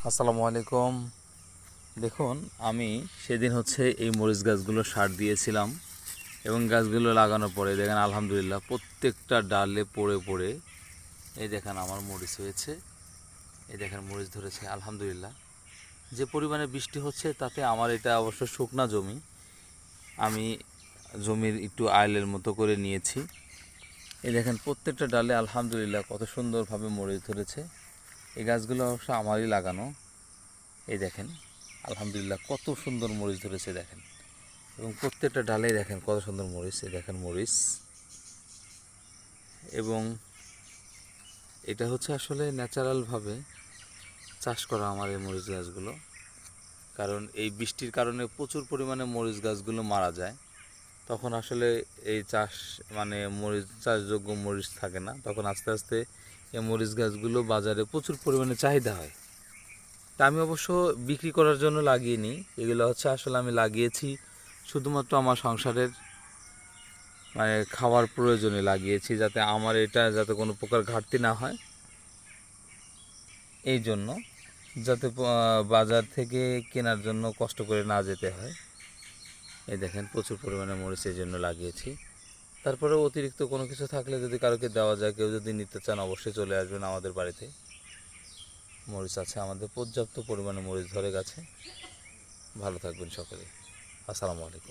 আসসালামু আলাইকুম। দেখুন, আমি সেদিন এই মরিচ গাছগুলো সার দিয়েছিলাম এবং গাছগুলো লাগানোর পরে দেখেন আলহামদুলিল্লাহ প্রত্যেকটা ডালে পড়ে পড়ে এই দেখেন আমার মরিচ হয়েছে। এই দেখেন মরিচ ধরেছে আলহামদুলিল্লাহ। যে পরিমাণে বৃষ্টি হচ্ছে তাতে আমার এটা অবশ্য শুকনা জমি, আমি জমির একটু আইলের মতো করে নিয়েছি। এই দেখেন প্রত্যেকটা ডালে আলহামদুলিল্লাহ কত সুন্দরভাবে মরিচ ধরেছে। এই গাছগুলো অবশ্য আমারই লাগানো। এই দেখেন আলহামদুলিল্লাহ কত সুন্দর মরিচ ধরেছে দেখেন, এবং প্রত্যেকটা ডালেই দেখেন কত সুন্দর মরিচ। এই দেখেন মরিচ, এবং এটা আসলে ন্যাচারালভাবে চাষ করা আমার এই মরিচ গাছগুলো। কারণ এই বৃষ্টির কারণে প্রচুর পরিমাণে মরিচ গাছগুলো মারা যায়, তখন আসলে এই চাষ মরিচ চাষযোগ্য মরিচ থাকে না, তখন আস্তে আস্তে এই মরিচ গাছগুলো বাজারে প্রচুর পরিমাণে চাহিদা হয়। তা আমি অবশ্য বিক্রি করার জন্য লাগিয়ে এগুলো আসলে আমি লাগিয়েছি শুধুমাত্র আমার সংসারের খাওয়ার প্রয়োজনে লাগিয়েছি, যাতে আমার এটা যাতে কোনো প্রকার ঘাটতি না হয়, এই জন্য যাতে বাজার থেকে কেনার জন্য কষ্ট করে না যেতে হয়। এই দেখেন প্রচুর পরিমাণে মরিচ এই জন্য লাগিয়েছি। তারপরে অতিরিক্ত কোনো কিছু থাকলে যদি কারোকে দেওয়া যায়, কেউ যদি নিতে চান অবশ্যই চলে আসবেন আমাদের বাড়িতে। মরিচ আছে আমাদের পর্যাপ্ত পরিমাণে, মরিচ ধরে গেছে। ভালো থাকবেন সকলে। আসসালামু আলাইকুম।